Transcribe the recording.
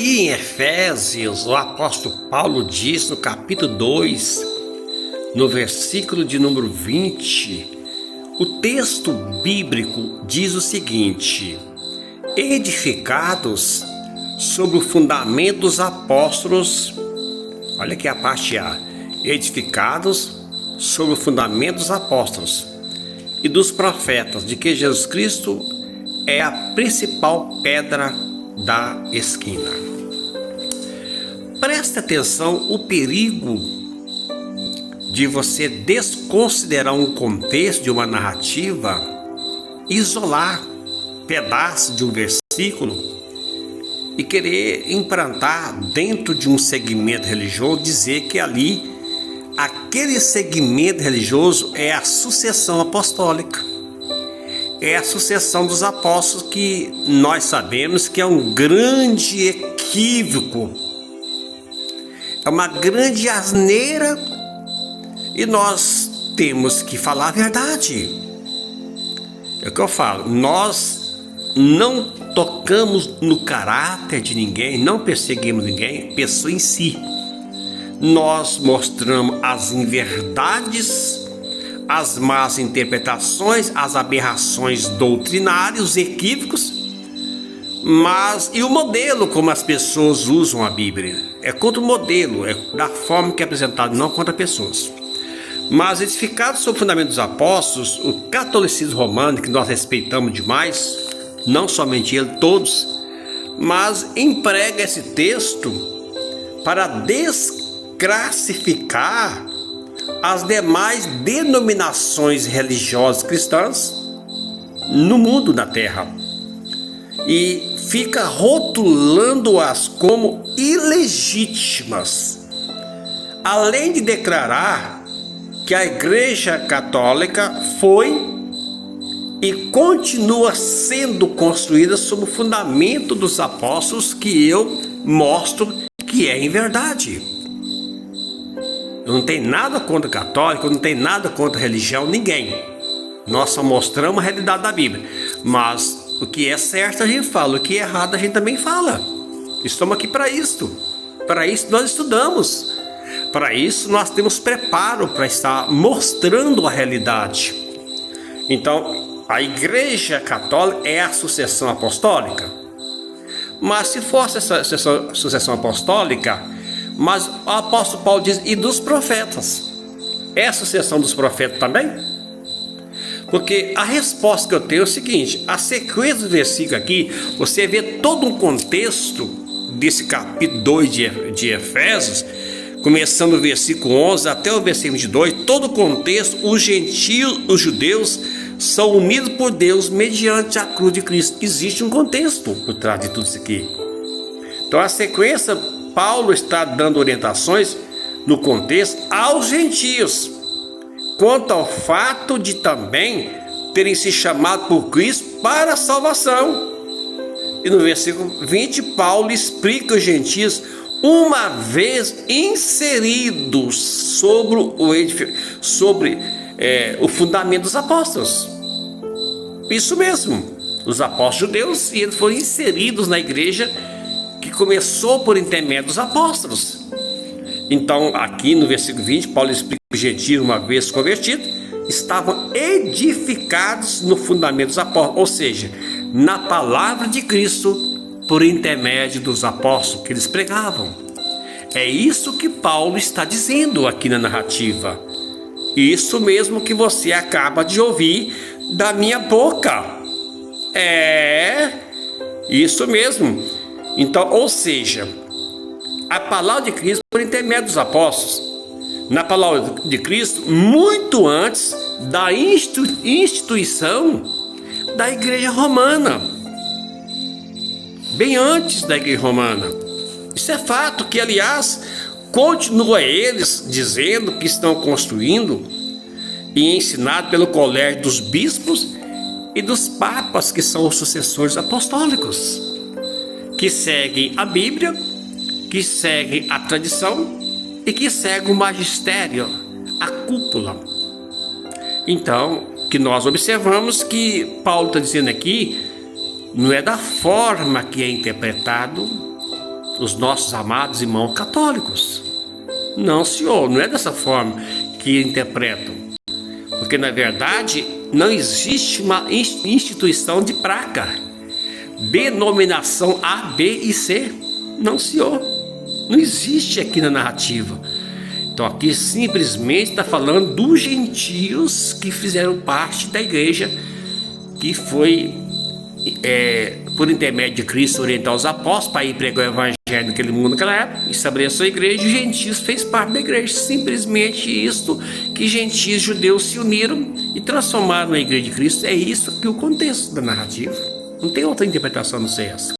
Aqui em Efésios, o apóstolo Paulo diz no capítulo 2, no versículo de número 20, o texto bíblico diz o seguinte: edificados sobre o fundamento dos apóstolos, olha aqui a parte A, edificados sobre o fundamento dos apóstolos e dos profetas, de que Jesus Cristo é a principal pedra da esquina. Preste atenção o perigo de você desconsiderar um contexto de uma narrativa, isolar pedaços de um versículo e querer implantar dentro de um segmento religioso, dizer que ali aquele segmento religioso é a sucessão apostólica. É a sucessão dos apóstolos, que nós sabemos que é um grande equívoco, é uma grande asneira, e nós temos que falar a verdade. É o que eu falo, nós não tocamos no caráter de ninguém, não perseguimos ninguém, pessoa em si. Nós mostramos as inverdades, as más interpretações, as aberrações doutrinárias, os equívocos, e o modelo como as pessoas usam a Bíblia. É contra o modelo, é da forma que é apresentado, não contra pessoas. Mas edificados sobre o fundamento dos apóstolos, o catolicismo romano, que nós respeitamos demais, não somente ele, todos, mas emprega esse texto para desclassificar as demais denominações religiosas cristãs no mundo, na terra, e fica rotulando-as como ilegítimas, além de declarar que a Igreja Católica foi e continua sendo construída sob o fundamento dos apóstolos, que eu mostro que é em verdade. Eu não tenho nada contra o católico, eu não tenho nada contra a religião, ninguém. Nós só mostramos a realidade da Bíblia. Mas o que é certo a gente fala, o que é errado a gente também fala. Estamos aqui para isto. Para isso nós estudamos. Para isso nós temos preparo para estar mostrando a realidade. Então, a Igreja Católica é a sucessão apostólica. Mas se fosse essa sucessão apostólica, mas o apóstolo Paulo diz, e dos profetas, é a sucessão dos profetas também? Porque a resposta que eu tenho é o seguinte: a sequência do versículo aqui, você vê todo um contexto desse capítulo 2 de Efésios, começando o versículo 11 até o versículo 22, todo o contexto, os gentios, os judeus são unidos por Deus mediante a cruz de Cristo. Existe um contexto por trás de tudo isso aqui. Então a sequência, Paulo está dando orientações no contexto aos gentios, quanto ao fato de também terem se chamado por Cristo para a salvação. E no versículo 20, Paulo explica os gentios, uma vez inseridos sobre o fundamento dos apóstolos. Isso mesmo, os apóstolos judeus, e eles foram inseridos na igreja que começou por intermédio dos apóstolos. Então, aqui no versículo 20, Paulo explica que os gentios, uma vez convertidos, estavam edificados no fundamento dos apóstolos, ou seja, na palavra de Cristo, por intermédio dos apóstolos que eles pregavam. É isso que Paulo está dizendo aqui na narrativa. Isso mesmo que você acaba de ouvir da minha boca. É isso mesmo. Então, ou seja, a palavra de Cristo por intermédio dos apóstolos, na palavra de Cristo, muito antes da instituição da igreja romana, bem antes da igreja romana. Isso é fato que, aliás, continua eles dizendo que estão construindo e ensinado pelo colégio dos bispos e dos papas, que são os sucessores apostólicos, que seguem a Bíblia, que seguem a tradição e que seguem o magistério, a cúpula. Então, que nós observamos que Paulo está dizendo aqui, não é da forma que é interpretado os nossos amados irmãos católicos. Não, senhor, não é dessa forma que interpretam. Porque, na verdade, não existe uma instituição de placa, denominação A, B e C. Não, senhor. Não existe aqui na narrativa. Então, aqui simplesmente está falando dos gentios que fizeram parte da igreja, que foi, por intermédio de Cristo, orientar os apóstolos para ir pregar o evangelho naquele mundo, naquela época, estabeleceu a igreja, e os gentios fez parte da igreja. Simplesmente isto, que gentios e judeus se uniram e transformaram a igreja de Cristo. É isso que é o contexto da narrativa. Não tem outra interpretação, não sei essa.